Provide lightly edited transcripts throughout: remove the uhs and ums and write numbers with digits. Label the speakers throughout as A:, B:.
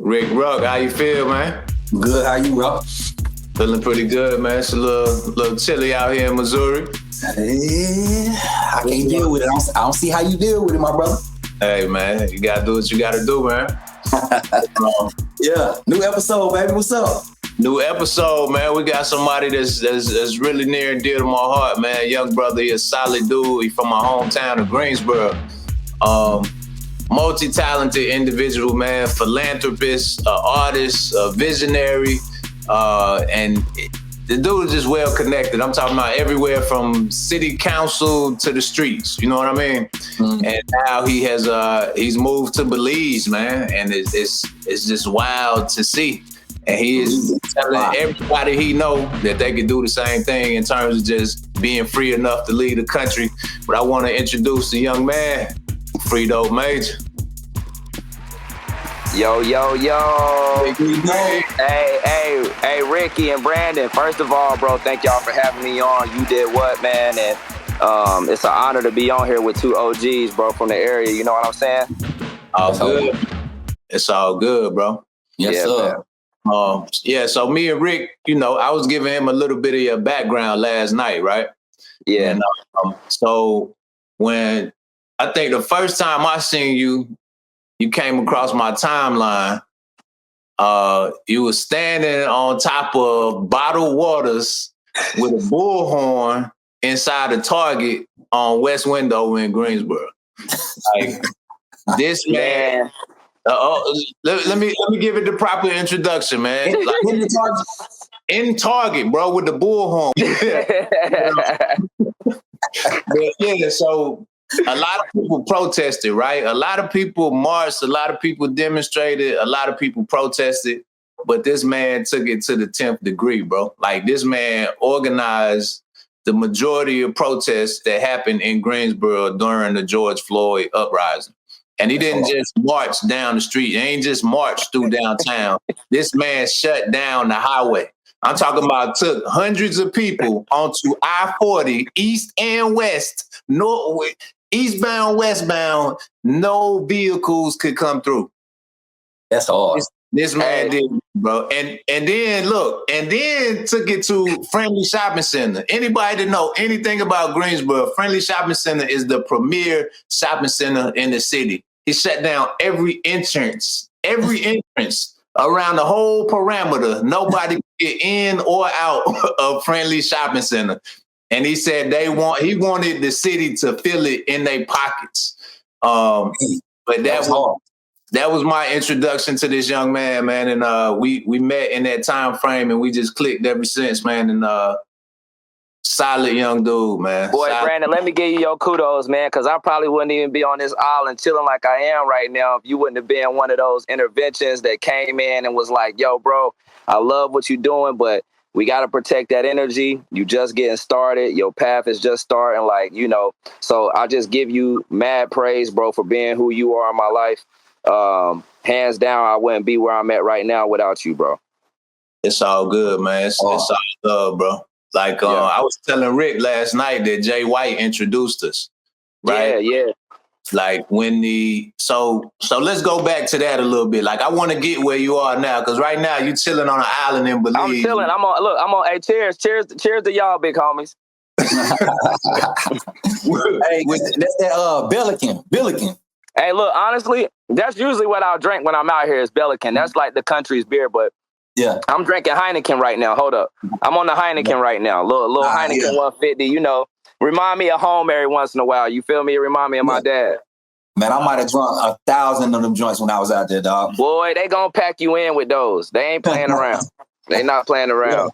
A: Rick Ruck, how you feel, man?
B: Good, how you, Ruck?
A: Feeling pretty good, man. It's a little chilly out here in Missouri.
B: I can't deal with it. I don't see how you deal with it, my brother.
A: Hey, man, you gotta do what you gotta do, man.
B: Yeah, new episode, baby. What's up?
A: New episode, man. We got somebody that's really near and dear to my heart, man. Young brother, he a solid dude. He from my hometown of Greensboro. Multi-talented individual, man. Philanthropist, artist, visionary, and the dude is just well connected. I'm talking about everywhere from city council to the streets. You know what I mean? Mm-hmm. And now he's moved to Belize, man, and it's just wild to see. And he is telling everybody he know that they can do the same thing in terms of just being free enough to lead the country. But I want to introduce the young man, FREEDOPEMAJOR.
C: Yo. Hey, Ricky and Brandon. First of all, bro, thank y'all for having me on. You did what, man? And it's an honor to be on here with two OGs, bro, from the area. You know what I'm saying?
A: All good. It's all good, bro.
B: Yes, sir.
A: So me and Rick, I was giving him a little bit of your background last night, right?
C: Yeah.
A: And, so when I think the first time I seen you, you came across my timeline. You were standing on top of bottled waters with a bullhorn inside a Target on West Window in Greensboro. Like this man. Let me give it the proper introduction, man. Like, in Target, bro, with the bullhorn. Yeah, so a lot of people protested, right? A lot of people marched, a lot of people demonstrated, a lot of people protested, but this man took it to the 10th degree, bro. Like this man organized the majority of protests that happened in Greensboro during the George Floyd uprising. And he didn't just march down the street. He ain't just march through downtown. This man shut down the highway. I'm talking about took hundreds of people onto I-40, east and west, eastbound, westbound, no vehicles could come through.
B: That's hard.
A: This man did, bro. And then took it to Friendly Shopping Center. Anybody that know anything about Greensboro, Friendly Shopping Center is the premier shopping center in the city. He shut down every entrance around the whole parameter. Nobody could get in or out of Friendly Shopping Center. And he said he wanted the city to feel it in their pockets. But that was my introduction to this young man, and we met in that time frame, and we just clicked ever since, man. And solid young dude, man.
C: Boy, solid. Brandon, let me give you your kudos, man, because I probably wouldn't even be on this island chilling like I am right now if you wouldn't have been one of those interventions that came in and was like, yo, bro, I love what you're doing, but we got to protect that energy. You just getting started. Your path is just starting, So I just give you mad praise, bro, for being who you are in my life. Hands down, I wouldn't be where I'm at right now without you, bro.
A: It's all good, man. It's all love, bro. Like I was telling Rick last night that Jay White introduced us, right?
C: Yeah.
A: Like when so let's go back to that a little bit. Like I want to get where you are now, because right now you chilling on an island in Belize.
C: I'm chilling. I'm on. Hey, cheers to y'all, big homies.
B: Hey, that's that Billiken.
C: Hey, look, honestly, that's usually what I'll drink when I'm out here is Belican. That's like the country's beer, but yeah, I'm drinking Heineken right now. Hold up. I'm on the Heineken right now. Little Heineken 150, remind me of home every once in a while. You feel me? It remind me of my dad.
B: Man, I might have drunk 1,000 of them joints when I was out there, dog.
C: Boy, they gonna pack you in with those. They ain't playing around. They not playing around.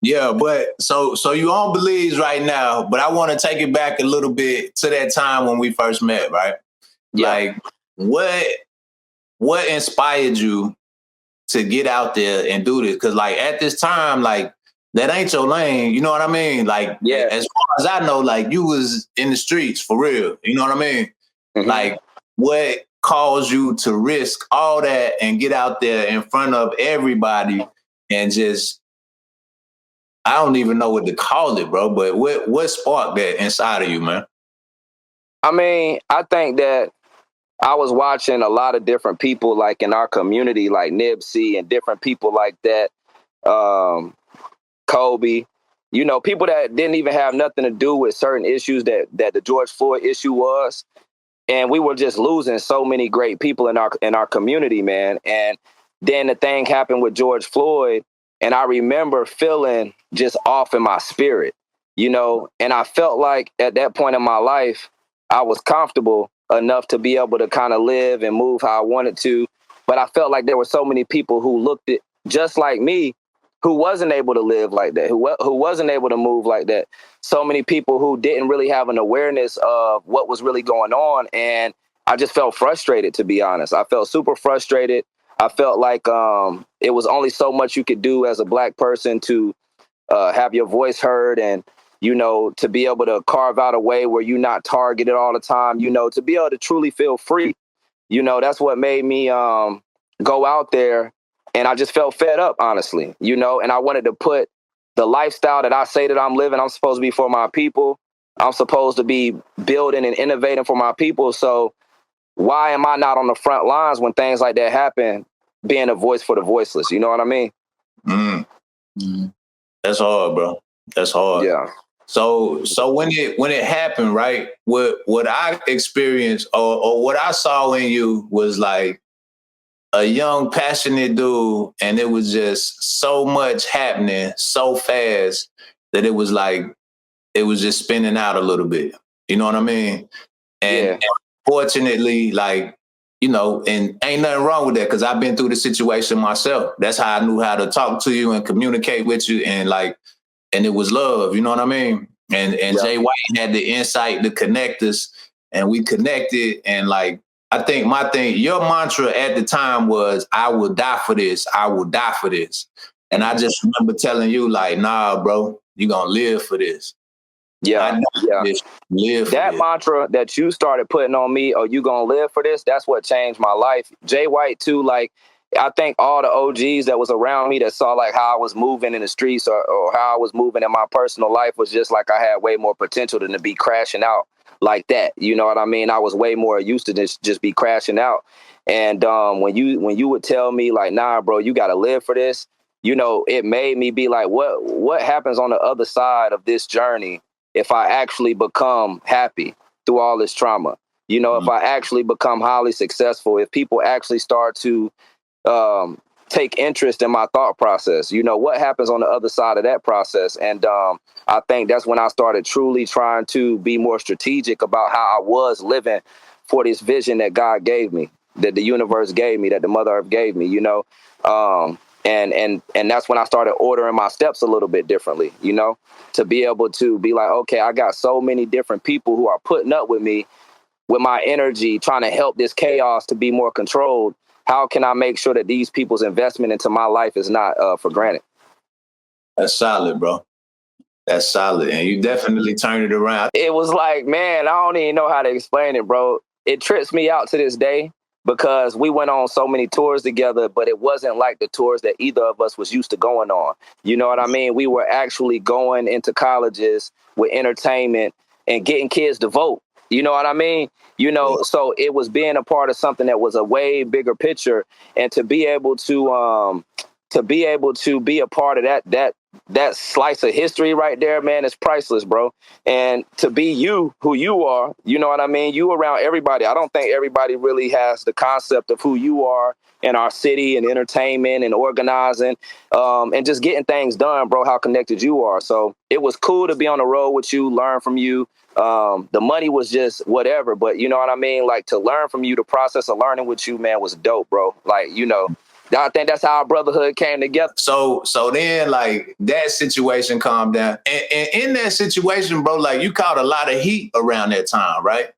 A: Yeah, but so you on Belize right now, but I want to take it back a little bit to that time when we first met, right? Yeah. Like, what inspired you to get out there and do this? Because, like, at this time, like, that ain't your lane, you know what I mean? Like, as far as I know, like, you was in the streets for real, you know what I mean? Mm-hmm. Like, what caused you to risk all that and get out there in front of everybody and just, I don't even know what to call it, bro, but what sparked that inside of you, man?
C: I mean, I think that I was watching a lot of different people like in our community, like Nipsey and different people like that, Kobe, you know, people that didn't even have nothing to do with certain issues that the George Floyd issue was. And we were just losing so many great people in our community, man. And then the thing happened with George Floyd, and I remember feeling just off in my spirit, you know, and I felt like at that point in my life, I was comfortable enough to be able to kind of live and move how I wanted to. But I felt like there were so many people who looked at just like me, who wasn't able to live like that, who wasn't able to move like that. So many people who didn't really have an awareness of what was really going on. And I just felt frustrated, to be honest. I felt super frustrated. I felt like it was only so much you could do as a Black person to have your voice heard, and, you know, to be able to carve out a way where you're not targeted all the time, you know, to be able to truly feel free. You know, that's what made me go out there. And I just felt fed up, honestly, you know, and I wanted to put the lifestyle that I say that I'm living, I'm supposed to be for my people. I'm supposed to be building and innovating for my people. So why am I not on the front lines when things like that happen, being a voice for the voiceless? You know what I mean?
A: Mm. Mm. That's hard, bro. That's hard.
C: Yeah.
A: So when it happened, right, what I experienced or what I saw in you was like a young, passionate dude, and it was just so much happening so fast that it was like, it was just spinning out a little bit. You know what I mean? And fortunately, like, you know, and ain't nothing wrong with that, because I've been through the situation myself. That's how I knew how to talk to you and communicate with you, and like, and it was love, you know what I mean? And Jay White had the insight to connect us, and we connected, and like, I think your mantra at the time was, I will die for this. I will die for this. And I just remember telling you, like, nah, bro, you're going to live for this.
C: Yeah.
A: Live
C: that mantra that you started putting on me, oh, you going to live for this? That's what changed my life. Jay White too. Like, I think all the OGs that was around me that saw like how I was moving in the streets or how I was moving in my personal life was just like I had way more potential than to be crashing out like that. You know what I mean? I was way more used to just be crashing out. And when you would tell me like, nah, bro, you got to live for this, you know, it made me be like, what happens on the other side of this journey if I actually become happy through all this trauma? You know, if I actually become highly successful, if people actually start to take interest in my thought process, you know, what happens on the other side of that process? And I think that's when I started truly trying to be more strategic about how I was living for this vision that God gave me, that the universe gave me, that the Mother Earth gave me, you know. And that's when I started ordering my steps a little bit differently, you know, to be able to be like, okay, I got so many different people who are putting up with me, with my energy, trying to help this chaos to be more controlled. How can I make sure that these people's investment into my life is not for granted?
A: That's solid, bro. That's solid. And you definitely turned it around.
C: It was like, man, I don't even know how to explain it, bro. It trips me out to this day because we went on so many tours together, but it wasn't like the tours that either of us was used to going on. You know what I mean? We were actually going into colleges with entertainment and getting kids to vote. You know what I mean? You know, so it was being a part of something that was a way bigger picture, and to be able to be a part of that slice of history right there, man, is priceless, bro. And to be you, who you are, you know what I mean? You around everybody. I don't think everybody really has the concept of who you are in our city and entertainment and organizing, and just getting things done, bro, how connected you are. So it was cool to be on the road with you, learn from you. The money was just whatever, but you know what I mean? Like, to learn from you, the process of learning with you, man, was dope, bro. Like, you know, I think that's how our brotherhood came together.
A: So then, like, that situation calmed down. And in that situation, bro, like, you caught a lot of heat around that time, right?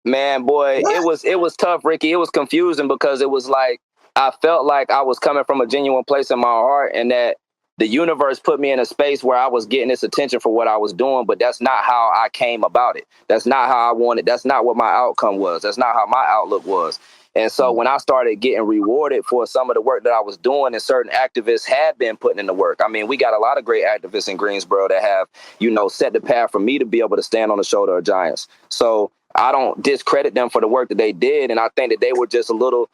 C: Man, boy, it was tough, Ricky. It was confusing because it was like, I felt like I was coming from a genuine place in my heart, and that the universe put me in a space where I was getting this attention for what I was doing, but that's not how I came about it. That's not how I wanted. That's not what my outcome was. That's not how my outlook was. And so when I started getting rewarded for some of the work that I was doing, and certain activists had been putting in the work. I mean, we got a lot of great activists in Greensboro that have, you know, set the path for me to be able to stand on the shoulder of giants. So I don't discredit them for the work that they did, and I think that they were just a little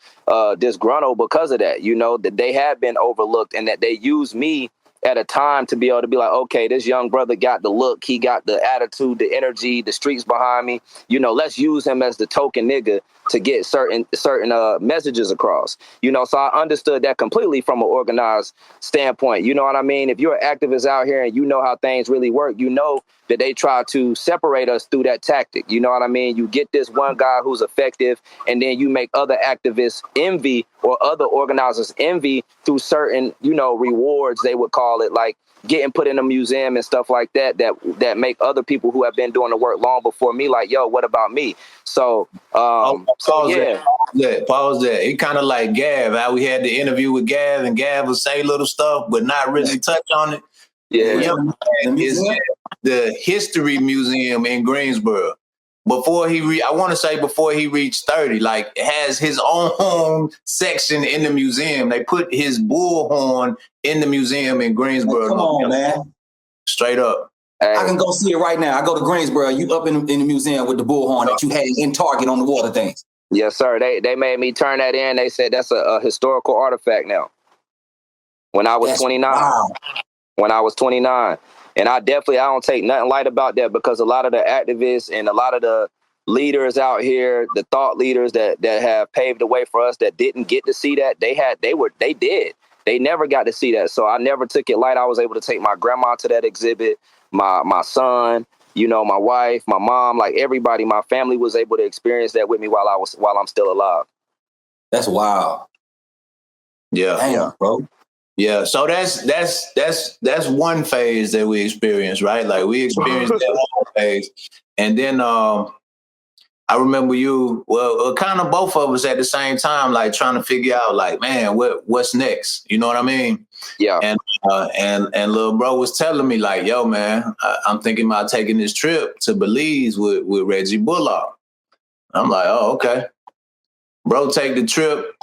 C: disgruntled because of that. You know, that they had been overlooked, and that they used me at a time to be able to be like, okay, this young brother got the look, he got the attitude, the energy, the streets behind me. You know, let's use him as the token nigga to get certain messages across. You know, so I understood that completely from an organized standpoint. You know what I mean? If you're an activist out here and you know how things really work, you know that they try to separate us through that tactic. You know what I mean? You get this one guy who's effective, and then you make other activists envy, or other organizers envy, through certain, you know, rewards, they would call it, like getting put in a museum and stuff like that, that make other people who have been doing the work long before me like, yo, what about me? So,
A: pause there. It kind of like Gav, how we had the interview with Gav, and Gav would say little stuff, but not really touch on it.
C: Yeah.
A: The young man is at the History Museum in Greensboro. Before he reached 30, like, has his own section in the museum. They put his bullhorn in the museum in Greensboro.
B: Come on, man.
A: Straight up.
B: Hey. I can go see it right now. I go to Greensboro. You up in the museum with the bullhorn that you had in Target on the water things.
C: Yes, sir. They made me turn that in. They said that's a historical artifact now. When I was 29. Wow. When I was 29. And I don't take nothing light about that, because a lot of the activists and a lot of the leaders out here, the thought leaders that have paved the way for us, that didn't get to see that, they never got to see that. So I never took it light. I was able to take my grandma to that exhibit, my son, you know, my wife, my mom, like everybody, my family was able to experience that with me while I'm still alive.
B: That's wild.
A: Yeah.
B: Damn, bro.
A: Yeah, so that's one phase that we experienced, right? Like, we experienced that whole phase, and then I remember kind of both of us at the same time, like trying to figure out, like, man, what's next? You know what I mean?
C: Yeah.
A: And little bro was telling me, like, yo, man, I'm thinking about taking this trip to Belize with Reggie Bullock. I'm like, oh, okay, bro, take the trip,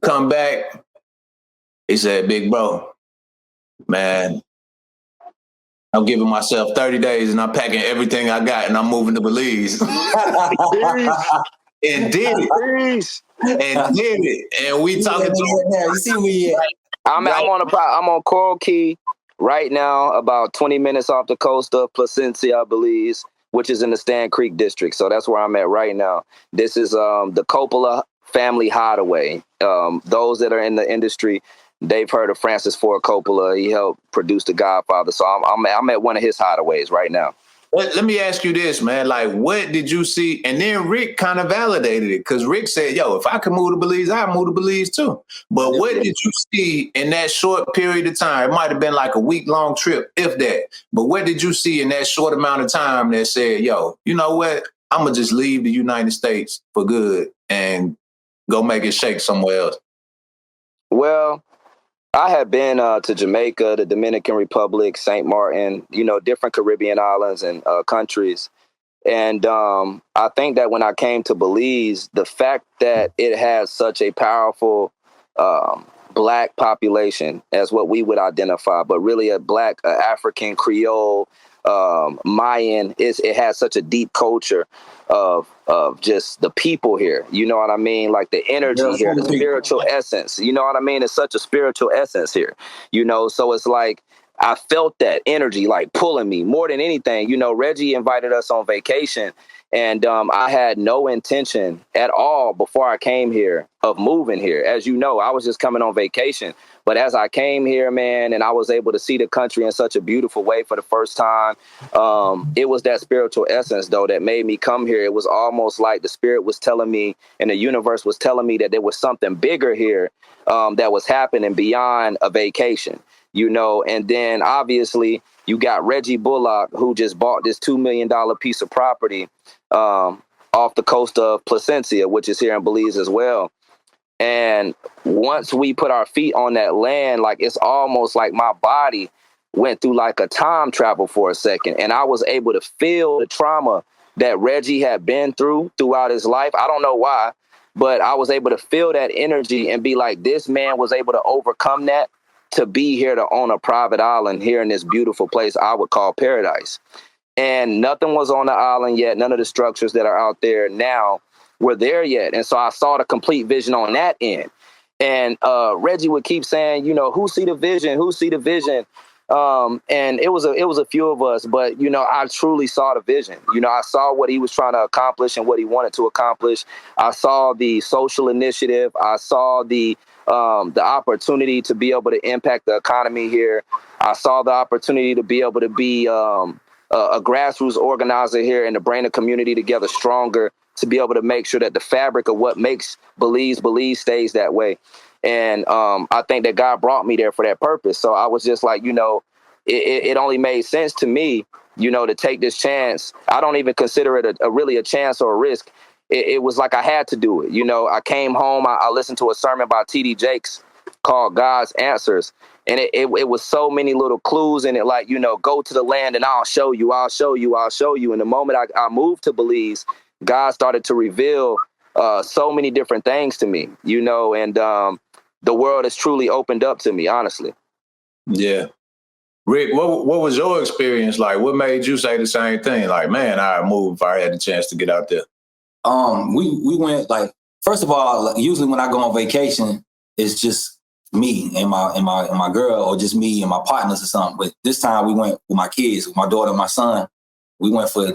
A: come back. He said, big bro, man, I'm giving myself 30 days and I'm packing everything I got and I'm moving to Belize. And did it. And did it. And we talking to
B: you see we
C: I'm on Coral Key right now, about 20 minutes off the coast of Placencia, Belize, which is in the Stan Creek district. So that's where I'm at right now. This is the Coppola family hideaway. Those that are in the industry, they've heard of Francis Ford Coppola. He helped produce The Godfather. So I'm at one of his hideaways right now.
A: Let me ask you this, man. Like, what did you see? And then Rick kind of validated it, because Rick said, yo, if I can move to Belize, I'll move to Belize too. But what did you see in that short period of time? It might have been like a week-long trip, if that. But what did you see in that short amount of time that said, yo, you know what? I'm going to just leave the United States for good and go make it shake somewhere else?
C: Well, I had been to Jamaica, the Dominican Republic, St. Martin, you know, different Caribbean islands and countries. And I think that when I came to Belize, the fact that it has such a powerful Black population, as what we would identify, but really a Black African Creole, Mayan, it has such a deep culture of just the people here. You know what I mean? Like the energy here, the spiritual essence. You know what I mean? It's such a spiritual essence here, you know? So it's like, I felt that energy like pulling me more than anything. You know, Reggie invited us on vacation, and I had no intention at all before I came here of moving here. As you know, I was just coming on vacation. But as I came here, man, and I was able to see the country in such a beautiful way for the first time, it was that spiritual essence, though, that made me come here. It was almost like the spirit was telling me, and the universe was telling me, that there was something bigger here that was happening beyond a vacation. You know, and then obviously you got Reggie Bullock, who just bought this $2 million piece of property off the coast of Placencia, which is here in Belize as well. And once we put our feet on that land, like, it's almost like my body went through like a time travel for a second. And I was able to feel the trauma that Reggie had been throughout his life. I don't know why, but I was able to feel that energy and be like, this man was able to overcome that to be here to own a private island here in this beautiful place I would call paradise. and nothing was on the island yet. None of the structures that are out there now were there yet. And so I saw the complete vision on that end. And Reggie would keep saying, you know, who see the vision? Who see the vision? And it was a few of us, but, you know, I truly saw the vision. You know, I saw what he was trying to accomplish and what he wanted to accomplish. I saw the social initiative. I saw the opportunity to be able to impact the economy here. I saw the opportunity to be able to be a grassroots organizer here and to bring the community together stronger, to be able to make sure that the fabric of what makes Belize stays that way. And I think that God brought me there for that purpose. So I was just like, you know, it only made sense to me, you know, to take this chance. I don't even consider it really a chance or a risk. It was like I had to do it. You know, I came home, I listened to a sermon by T.D. Jakes called God's Answers. And it was so many little clues in it, like, you know, go to the land and I'll show you, I'll show you, I'll show you. And the moment I moved to Belize, God started to reveal so many different things to me, you know, and the world has truly opened up to me, honestly.
A: Yeah. Rick, what was your experience like? What made you say the same thing? Like, man, I'd move if I had the chance to get out there.
B: We went, like, first of all, like, usually when I go on vacation, it's just me and my girl, or just me and my partners or something. But this time we went with my kids, with my daughter and my son. We went for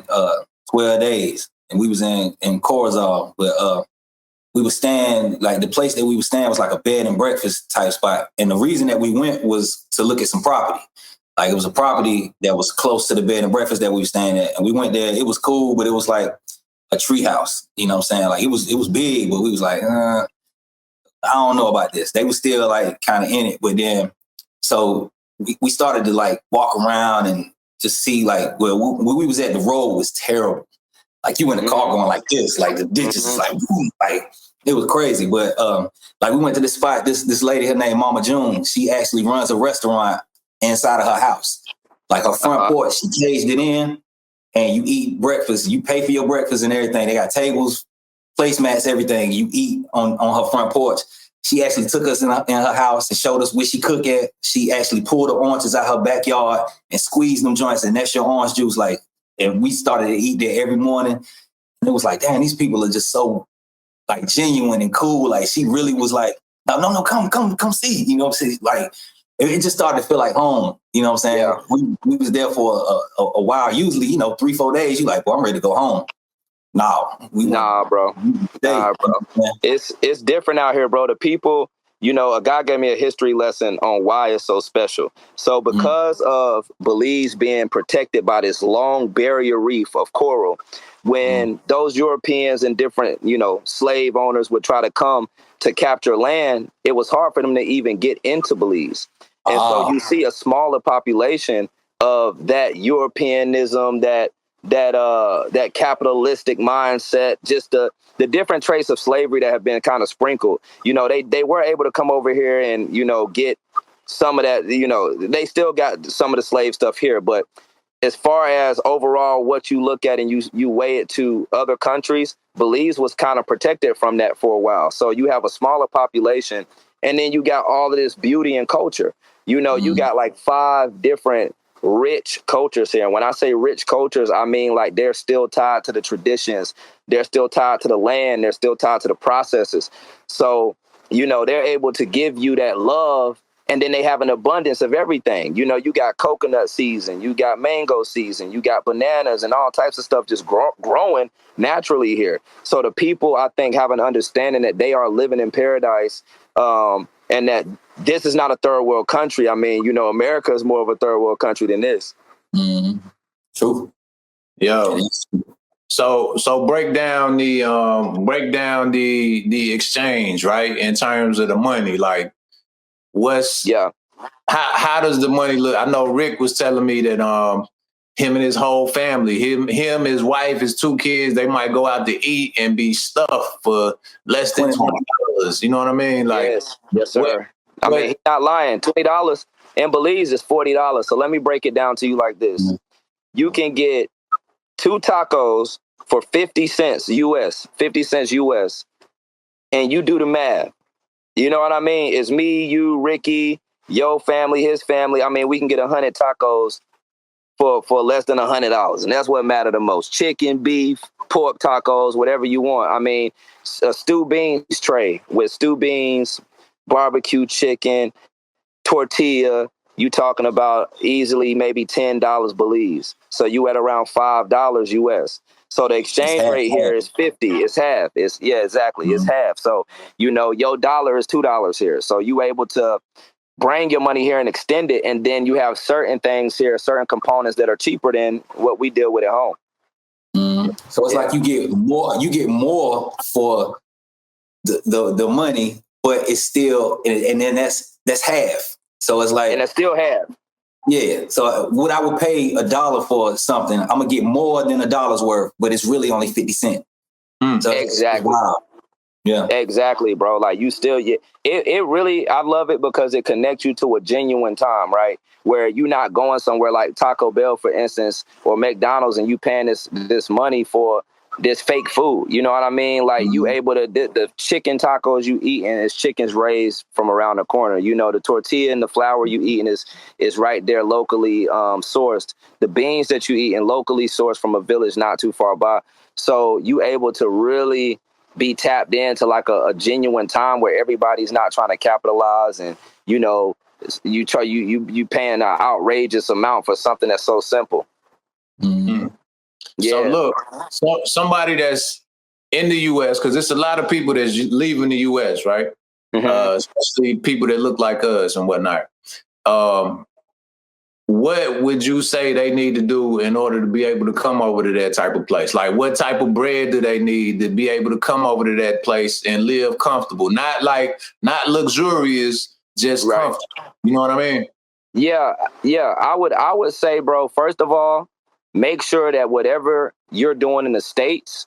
B: 12 days, and we was in Corzal. But we was staying, like, the place that we was staying was like a bed and breakfast type spot. And the reason that we went was to look at some property. Like, it was a property that was close to the bed and breakfast that we were staying at. And we went there. It was cool, but it was like a tree house. You know what I'm saying? Like, it was big, but we was like, I don't know about this. They were still like kind of in it. But then, so we started to like walk around and just see, like, where we was at, the road was terrible. Like, you in the car going like this, like the ditches is like, boom, like, it was crazy. But like, we went to this spot, this lady, her name Mama June, she actually runs a restaurant inside of her house. Like, her front porch, she caged it in, and you eat breakfast. You pay for your breakfast and everything. They got tables, placemats, everything. You eat on her front porch. She actually took us in her house and showed us where she cook at. She actually pulled the oranges out her backyard and squeezed them joints, and that's your orange juice. Like, and we started to eat there every morning. And it was like, damn, these people are just so, like, genuine and cool. Like, she really was like, no, come see. You know what I'm saying? Like, it just started to feel like home. You know what I'm saying? Yeah. We was there for a while. Usually, you know, 3-4 days, you like, well, I'm ready to go home. Nah,
C: bro. It's different out here, bro. The people, you know, a guy gave me a history lesson on why it's so special. So because of Belize being protected by this long barrier reef of coral, when those Europeans and different, you know, slave owners would try to come to capture land, it was hard for them to even get into Belize. And so you see a smaller population of that Europeanism, that capitalistic mindset, just the different traits of slavery that have been kind of sprinkled. You know, they were able to come over here and, you know, get some of that, you know, they still got some of the slave stuff here. But as far as overall what you look at and you weigh it to other countries, Belize was kind of protected from that for a while. So you have a smaller population, and then you got all of this beauty and culture. You know, you got like 5 different rich cultures here. When I say rich cultures, I mean, like, they're still tied to the traditions. They're still tied to the land. They're still tied to the processes. So, you know, they're able to give you that love, and then they have an abundance of everything. You know, you got coconut season, you got mango season, you got bananas and all types of stuff just growing naturally here. So the people, I think, have an understanding that they are living in paradise, and that this is not a third world country. I mean, you know, America is more of a third world country than this.
B: True.
A: Yo. So break down the exchange, right? In terms of the money, like, how does the money look? I know Rick was telling me that him and his whole family, him, his wife, his 2 kids, they might go out to eat and be stuffed for less than $20. You know what I mean? Like,
C: yes, sir. I mean, he's not lying. $20 in Belize is $40. So let me break it down to you like this. You can get 2 tacos for 50 cents US, 50 cents US, and you do the math. You know what I mean? It's me, you, Ricky, your family, his family. I mean, we can get 100 tacos for less than $100, and that's what mattered the most. Chicken, beef, pork tacos, whatever you want. I mean, a stew beans tray with stew beans, barbecue chicken, tortilla. You talking about easily maybe $10 Belize. So you at around $5 US. So the exchange rate here is 50. It's half. It's exactly. It's half. So your dollar is $2 here. So you able to bring your money here and extend it, and then you have certain things here, certain components that are cheaper than what we deal with at home.
B: So it's like you get more for the money, but it's still, and then that's half. So it's like,
C: and it's still half.
B: Yeah. So what I would pay $1 for something, I'm gonna get more than $1's worth, but it's really only 50 cents. So
C: exactly.
B: Wow. Yeah.
C: Exactly, bro. Like you still, it really, I love it because it connects you to a genuine time, right? Where you're not going somewhere like Taco Bell, for instance, or McDonald's, and you paying this money for this fake food. You know what I mean? Like you able to, the chicken tacos you eating is chickens raised from around the corner. The tortilla and the flour you eating is right there locally sourced. The beans that you eating locally sourced from a village not too far by. So you able to really be tapped into like a genuine time where everybody's not trying to capitalize, and you paying an outrageous amount for something that's so simple.
A: Yeah. So look, somebody that's in the U.S., because it's a lot of people that's leaving the U.S., right? Especially people that look like us and whatnot. What would you say they need to do in order to be able to come over to that type of place? Like, what type of bread do they need to be able to come over to that place and live comfortable? Not luxurious, just comfortable. You know what I mean?
C: Yeah. I would say, bro, first of all, make sure that whatever you're doing in the States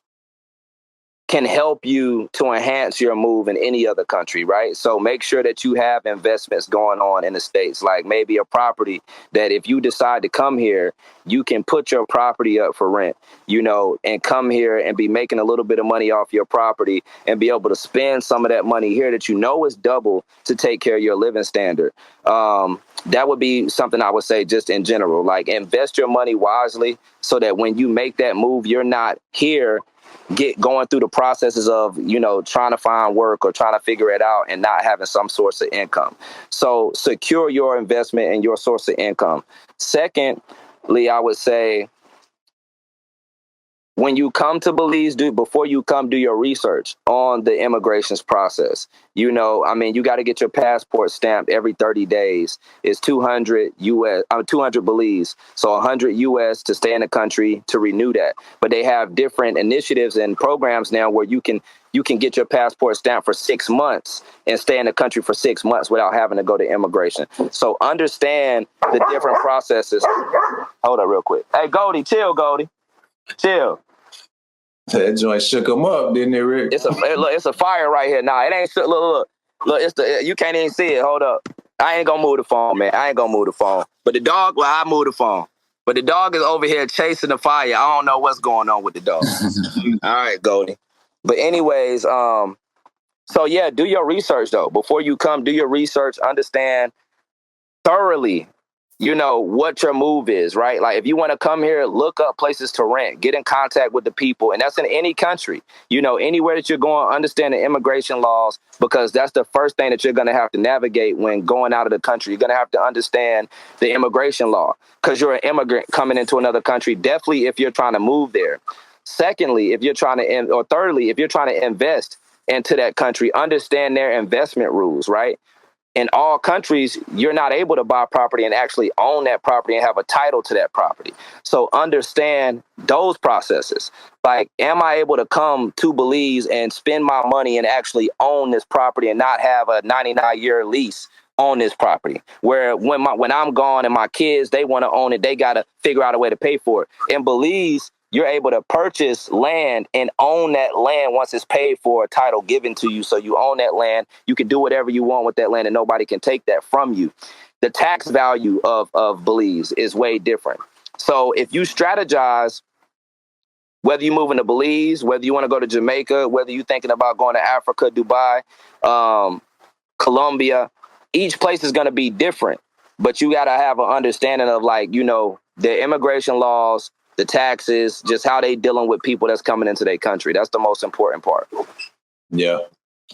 C: can help you to enhance your move in any other country, right? So make sure that you have investments going on in the States, like maybe a property that if you decide to come here, you can put your property up for rent, and come here and be making a little bit of money off your property and be able to spend some of that money here that is double to take care of your living standard. That would be something I would say just in general, like invest your money wisely so that when you make that move, you're not here going through the processes of, trying to find work or trying to figure it out and not having some source of income. So secure your investment and your source of income. Secondly, I would say, when you come to Belize, before you come, do your research on the immigrations process. You got to get your passport stamped every 30 days. It's 200 Belize. So 100 US to stay in the country to renew that. But they have different initiatives and programs now where you can get your passport stamped for 6 months and stay in the country for 6 months without having to go to immigration. So understand the different processes. Hold up real quick. Hey, Goldie, chill, Goldie. Chill.
A: That joint shook him up, didn't it, Rick?
C: It's a fire right here. Nah, it ain't shook. Look. You can't even see it. Hold up. I ain't gonna move the phone, man. I ain't gonna move the phone. But the dog, I move the phone. But the dog is over here chasing the fire. I don't know what's going on with the dog. All right, Goldie. But anyways, so yeah, do your research though. Before you come, do your research. Understand thoroughly what your move is, right? Like if you want to come here, look up places to rent, get in contact with the people. And that's in any country, anywhere that you're going, understand the immigration laws, because that's the first thing that you're going to have to navigate when going out of the country. You're going to have to understand the immigration law because you're an immigrant coming into another country, definitely if you're trying to move there. Secondly, thirdly, if you're trying to invest into that country, understand their investment rules, right? In all countries, you're not able to buy property and actually own that property and have a title to that property. So understand those processes. Like, am I able to come to Belize and spend my money and actually own this property and not have a 99-year lease on this property? Where when I'm gone and my kids, they want to own it, they got to figure out a way to pay for it. In Belize, you're able to purchase land and own that land once it's paid for, a title given to you. So you own that land. You can do whatever you want with that land and nobody can take that from you. The tax value of Belize is way different. So if you strategize, whether you're moving to Belize, whether you want to go to Jamaica, whether you're thinking about going to Africa, Dubai, Colombia, each place is going to be different. But you got to have an understanding of their immigration laws, the taxes, just how they dealing with people that's coming into their country. That's the most important part.
A: Yeah.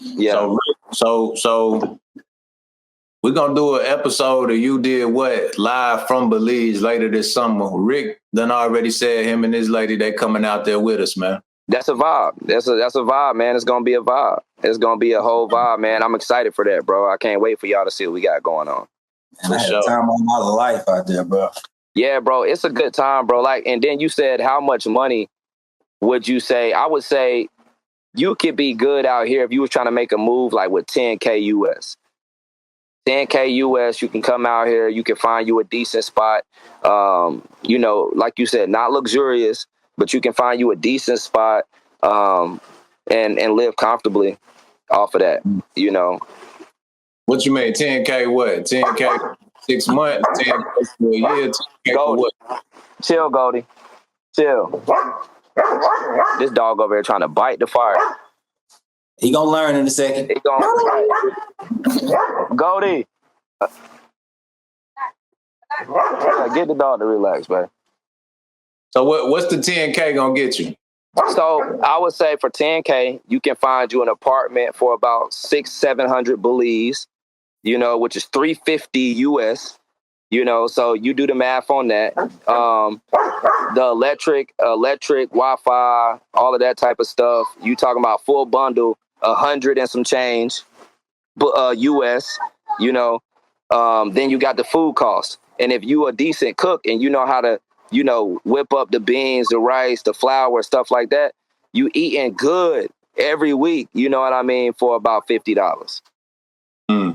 C: Yeah.
A: So we're gonna do an episode of You Did What live from Belize later this summer. Rick done already said him and his lady, they coming out there with us, man.
C: That's a vibe. That's a vibe, man. It's gonna be a vibe. It's gonna be a whole vibe, man. I'm excited for that, bro. I can't wait for y'all to see what we got going on.
B: And I had time of my life out there, bro.
C: Yeah, bro. It's a good time, bro. Like, and then you said, how much money would you say? I would say you could be good out here if you was trying to make a move like with 10K US. 10K US, you can come out here, you can find you a decent spot. You know, like you said, not luxurious, but you can find you a decent spot and live comfortably off of that, you know.
A: What you mean, 10K what? 10K 6 months, 10K for a year, 10K for what?
C: Chill, Goldie. Chill. This dog over here trying to bite the fire.
B: He gonna learn in a second.
C: He gonna Goldie. Get the dog to relax, man.
A: So what's the 10K gonna get you?
C: So I would say for 10K, you can find you an apartment for about 600-700 Belize, you know, which is $350 US. You know, so you do the math on that. The electric, Wi-Fi, all of that type of stuff. You talking about full bundle, 100 and some change, US. You know, then you got the food cost. And if you a decent cook and you know how to, you know, whip up the beans, the rice, the flour, stuff like that, you eating good every week. You know what I mean? For about $50.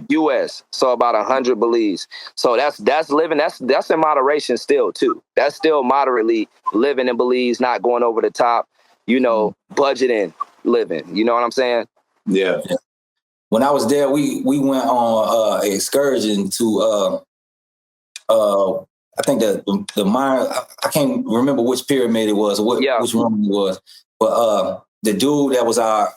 C: US, so about 100 Belize. So that's living. That's in moderation still too. That's still moderately living in Belize, not going over the top. You know, budgeting living. You know what I'm saying?
A: Yeah.
B: When I was there, we went on an excursion to I think the mine. I can't remember which pyramid it was or which room it was, but the dude that was our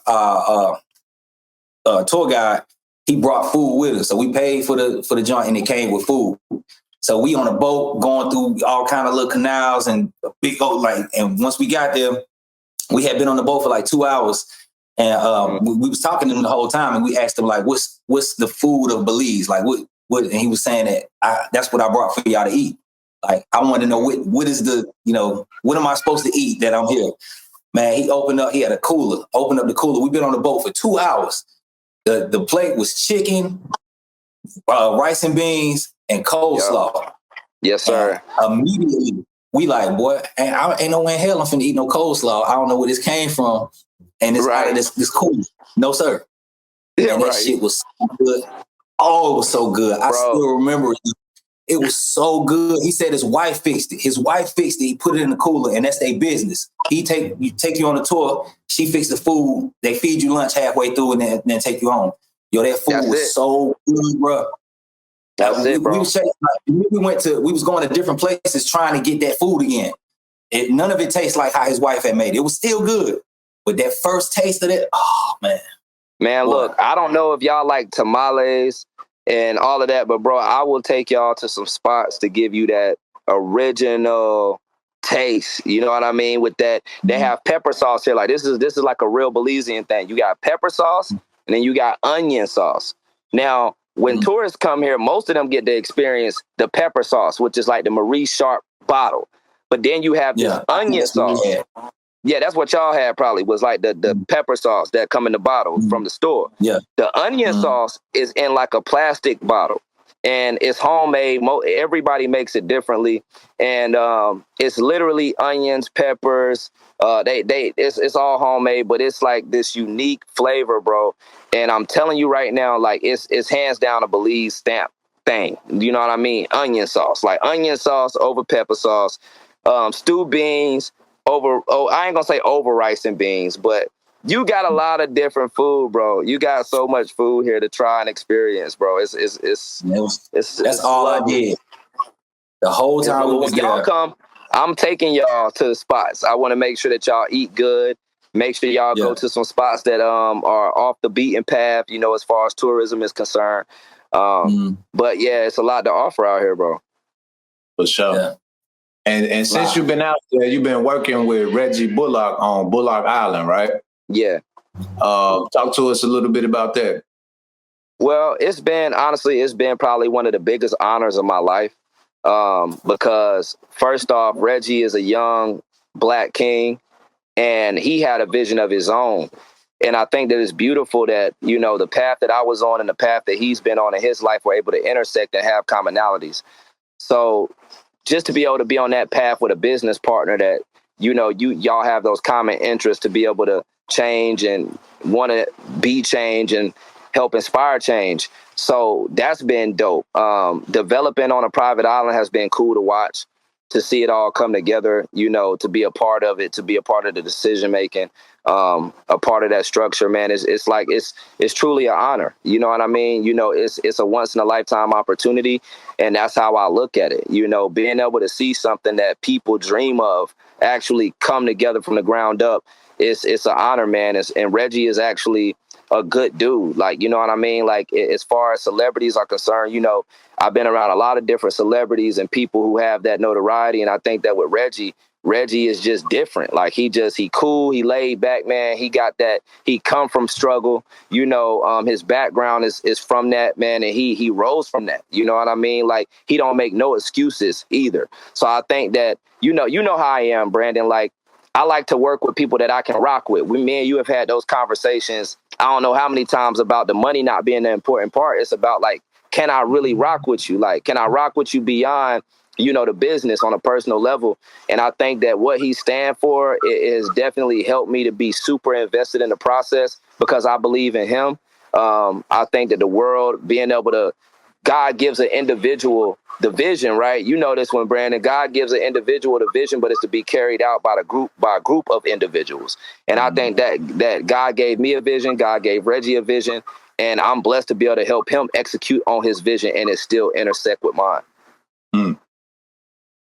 B: tour guide. He brought food with us, so we paid for the joint, and it came with food. So we on a boat going through all kind of little canals and big old And once we got there, we had been on the boat for like 2 hours, and we was talking to him the whole time, and we asked him like, "What's the food of Belize? Like what?" And he was saying that that's what I brought for y'all to eat. Like I want to know what is the what am I supposed to eat that I'm here? Man, he opened up. He had a cooler. Opened up the cooler. We've been on the boat for 2 hours. The plate was chicken, rice and beans, and coleslaw.
C: Yes, sir.
B: And immediately, we like, boy, ain't no way in hell I'm finna eat no coleslaw. I don't know where this came from. And it's out of this cooler. No, sir.
C: Yeah,
B: and that shit was so good. Oh, it was so good. I still remember it. It was so good. He said his wife fixed it. His wife fixed it. He put it in the cooler, and that's their business. He take you on a tour. She fixed the food. They feed you lunch halfway through, and then take you home. Yo, that food was so good, bro.
C: That's it, bro.
B: We was going to different places trying to get that food again. None of it tastes like how his wife had made it. It was still good, but that first taste of it, oh man.
C: Man, look, I don't know if y'all like tamales and all of that, but bro, I will take y'all to some spots to give you that original taste. You know what I mean? With that, they have pepper sauce here. Like this is like a real Belizean thing. You got pepper sauce, and then you got onion sauce. Now, when tourists come here, most of them get to experience the pepper sauce, which is like the Marie Sharp bottle. But then you have this onion sauce. Yeah, that's what y'all had probably, was like the pepper sauce that come in the bottle from the store. Yeah. The onion sauce is in like a plastic bottle, and it's homemade. Everybody makes it differently. And it's literally onions, peppers. It's all homemade, but it's like this unique flavor, bro. And I'm telling you right now, like it's hands down a Belize stamp thing. You know what I mean? Onion sauce, like onion sauce over pepper sauce, stewed beans over, I ain't gonna say over rice and beans, but you got a lot of different food, bro. You got so much food here to try and experience, bro. That's
B: all I did. The whole time we was
C: y'all come, I'm taking y'all to the spots. I want to make sure that y'all eat good. Make sure y'all go to some spots that are off the beaten path, you know, as far as tourism is concerned. But yeah, it's a lot to offer out here, bro.
A: For sure.
B: Yeah.
A: And since you've been out there, you've been working with Reggie Bullock on Bullock Island, right?
C: Yeah.
A: Talk to us a little bit about that.
C: Well, it's been probably one of the biggest honors of my life. Because first off, Reggie is a young Black king, and he had a vision of his own. And I think that it's beautiful that, you know, the path that I was on and the path that he's been on in his life were able to intersect and have commonalities. So just to be able to be on that path with a business partner that, you know, y'all have those common interests to be able to change and want to be change and help inspire change. So that's been dope. Developing on a private island has been cool to watch, to see it all come together, you know, to be a part of it, to be a part of the decision making, a part of that structure, man. It's like it's truly an honor. You know what I mean? You know, it's a once in a lifetime opportunity, and that's how I look at it. You know, being able to see something that people dream of actually come together from the ground up, it's an honor, man. And Reggie is actually a good dude. Like, you know what I mean? Like, as far as celebrities are concerned, you know, I've been around a lot of different celebrities and people who have that notoriety. And I think that with Reggie is just different. Like, he cool, he laid back, man. He got that, he come from struggle, you know, his background is from that, man. And he rose from that. You know what I mean? Like, he don't make no excuses either. So I think that, you know how I am, Brandon. Like, I like to work with people that I can rock with. Me and you have had those conversations, I don't know how many times, about the money not being the important part. It's about, like, can I really rock with you? Like, can I rock with you beyond, you know, the business on a personal level? And I think that what he stand for has definitely helped me to be super invested in the process because I believe in him. I think that the world being able to, God gives an individual the vision, right? You know this one, Brandon. God gives an individual the vision, but it's to be carried out by a group of individuals. And I think that God gave me a vision, God gave Reggie a vision, and I'm blessed to be able to help him execute on his vision, and it still intersect with mine.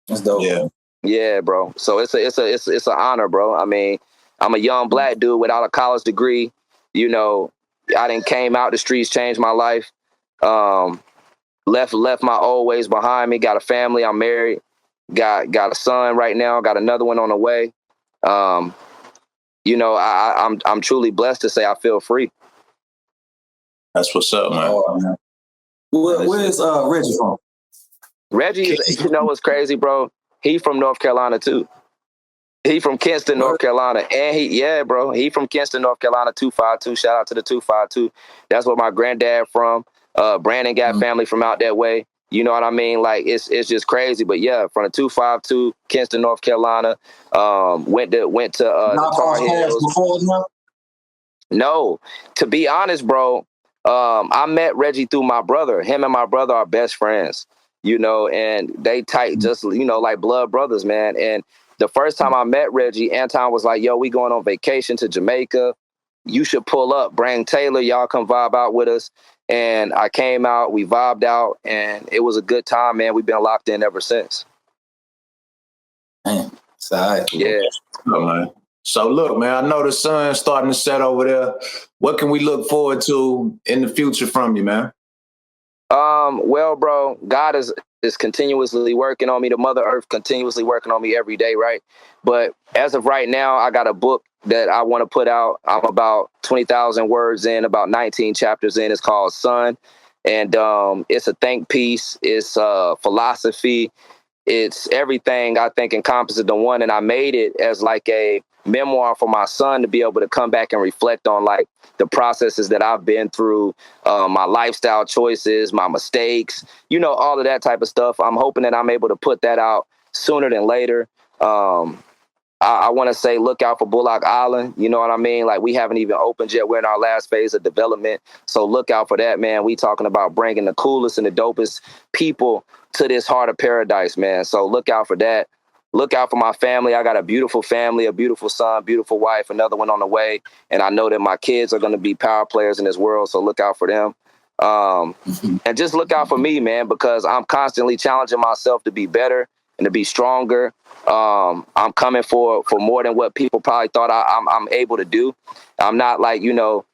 B: That's dope.
C: Yeah, bro. So it's an honor, bro. I mean, I'm a young Black dude without a college degree. You know, I done came out the streets, changed my life. Left my old ways behind me. Got a family. I'm married. Got a son right now. Got another one on the way. You know, I'm truly blessed to say I feel free.
A: That's what's up, man.
B: Where's Reggie from?
C: Reggie is, you know what's crazy, bro? He from North Carolina too. He from Kinston, North Carolina. And he from Kinston, North Carolina, 252. Shout out to the 252. That's where my granddad from. Brandon got family from out that way. You know what I mean? Like, it's just crazy. But yeah, from the 252, Kinston, North Carolina. Went to the Tar Heels. No, to be honest, bro, I met Reggie through my brother. Him and my brother are best friends, you know, and they tight, just, you know, like blood brothers, man. And the first time I met Reggie, Anton was like, yo, we going on vacation to Jamaica. You should pull up, bring Taylor, y'all come vibe out with us. And I came out, we vibed out, and it was a good time, man. We've been locked in ever since.
B: Man, it's all right.
C: Yeah.
A: Oh, man. So look, man, I know the sun's starting to set over there. What can we look forward to in the future from you, man?
C: Well, bro, God is continuously working on me. The Mother Earth continuously working on me every day, right? But as of right now, I got a book that I want to put out. I'm about 20,000 words in, about 19 chapters in. It's called Sun. And it's a think piece. It's philosophy. It's everything I think encompasses the one. And I made it as like a memoir for my son to be able to come back and reflect on, like, the processes that I've been through, my lifestyle choices, my mistakes, you know, all of that type of stuff. I'm hoping that I'm able to put that out sooner than later. I want to say look out for Bullock Island. You know what I mean? Like, we haven't even opened yet. We're in our last phase of development. So look out for that, man. We talking about bringing the coolest and the dopest people to this heart of paradise, man. So look out for that. Look out for my family. I got a beautiful family, a beautiful son, beautiful wife, another one on the way. And I know that my kids are going to be power players in this world. So look out for them. And just look out for me, man, because I'm constantly challenging myself to be better and to be stronger. I'm coming for more than what people probably thought I'm able to do. I'm not like, you know,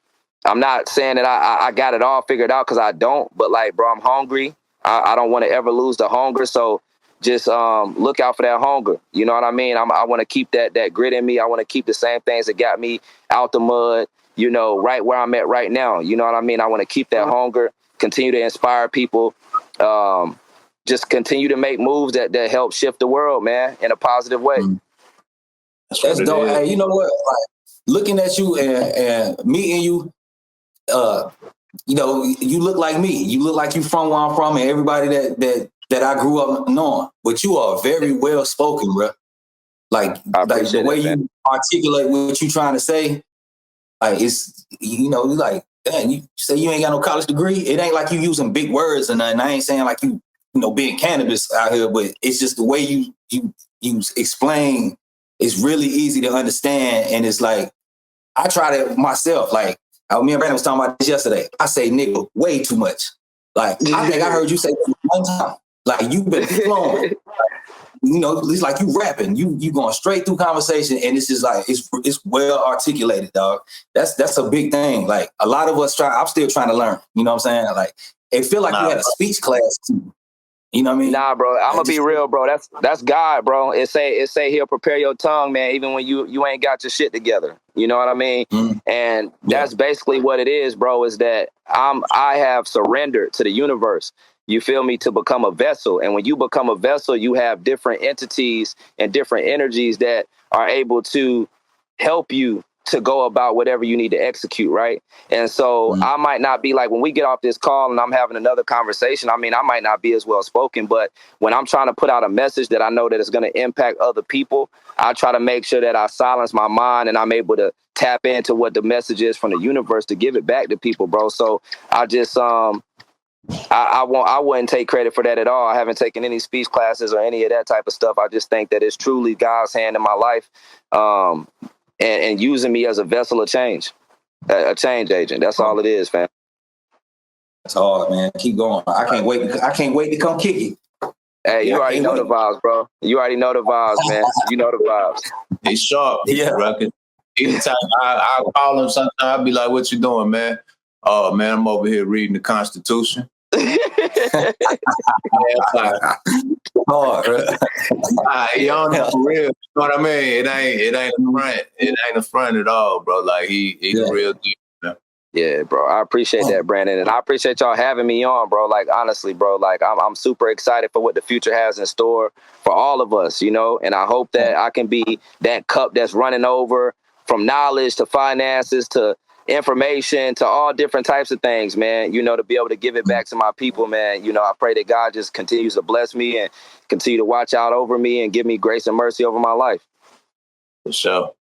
C: I'm not saying that I got it all figured out, because I don't. But, like, bro, I'm hungry. I don't want to ever lose the hunger. So just look out for that hunger. You know what I mean? I want to keep that grit in me. I want to keep the same things that got me out the mud, you know, right where I'm at right now. You know what I mean? I want to keep that hunger, continue to inspire people, just continue to make moves that help shift the world, man, in a positive way.
B: That's dope. Hey, you know what? Like, looking at you and meeting you, you know, you look like me. You look like you from where I'm from, and everybody that I grew up knowing. But you are very well spoken, bro. Like the way you articulate what you trying to say, like it's, you know, like, damn, you say you ain't got no college degree. It ain't like you using big words and nothing. I ain't saying like you know, being cannabis out here, but it's just the way you explain. It's really easy to understand, and it's like I tried it myself. Like me and Brandon was talking about this yesterday. I say nigga way too much. Like I think I heard you say it one time. Like you've been flowing. You know, it's like you rapping. You going straight through conversation, and it's just like it's well articulated, dog. That's a big thing. Like a lot of us I'm still trying to learn. You know what I'm saying? Like it feel like you had a speech class too. You know what I mean? Nah,
C: bro. I'm gonna be real, bro. That's God, bro. It say He'll prepare your tongue, man, even when you ain't got your shit together. You know what I mean? And that's basically what it is, bro. Is that I have surrendered to the universe. You feel me? To become a vessel, and when you become a vessel, you have different entities and different energies that are able to help you to go about whatever you need to execute, right? And so I might not be like, when we get off this call and I'm having another conversation, I mean, I might not be as well spoken, but when I'm trying to put out a message that I know that is going to impact other people, I try to make sure that I silence my mind and I'm able to tap into what the message is from the universe to give it back to people, bro. So I just, I wouldn't take credit for that at all. I haven't taken any speech classes or any of that type of stuff. I just think that it's truly God's hand in my life. And using me as a vessel of change, a change agent. That's all it is, fam.
B: That's hard, man. Keep going. I can't wait to come kick it.
C: Hey, you already know the vibes, bro. You already know the vibes, man. You know the vibes.
A: He's sharp. Yeah. Anytime I'll call him sometime, I'll be like, what you doing, man? Oh, man, I'm over here reading the Constitution. Y'all know for real. You know what I mean? It ain't a front. It ain't a front at all, bro. Like he's a real deal. Man.
C: Yeah, bro. I appreciate that, Brandon, and I appreciate y'all having me on, bro. Like honestly, bro. Like I'm super excited for what the future has in store for all of us, you know. And I hope that I can be that cup that's running over from knowledge to finances to information to all different types of things, man, you know, to be able to give it back to my people, man. You know, I pray that God just continues to bless me and continue to watch out over me and give me grace and mercy over my life.
A: For sure.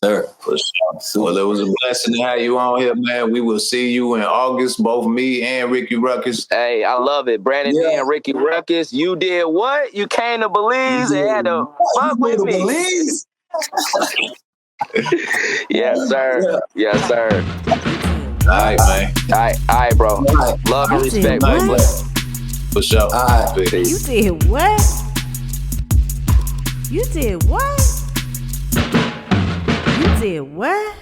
A: Sir. For sure. Well, it was a blessing to have you on here, man. We will see you in August, both me and Ricky Ruckus.
C: Hey, I love it. Brandon and Ricky Ruckus. You did what? You came to Belize and had to fuck with me. Belize? Yes, sir. Yes, sir.
A: All right, man.
C: All right, bro. Love and respect, bro.
A: For sure. All right.
D: You did what? You did what? You did what?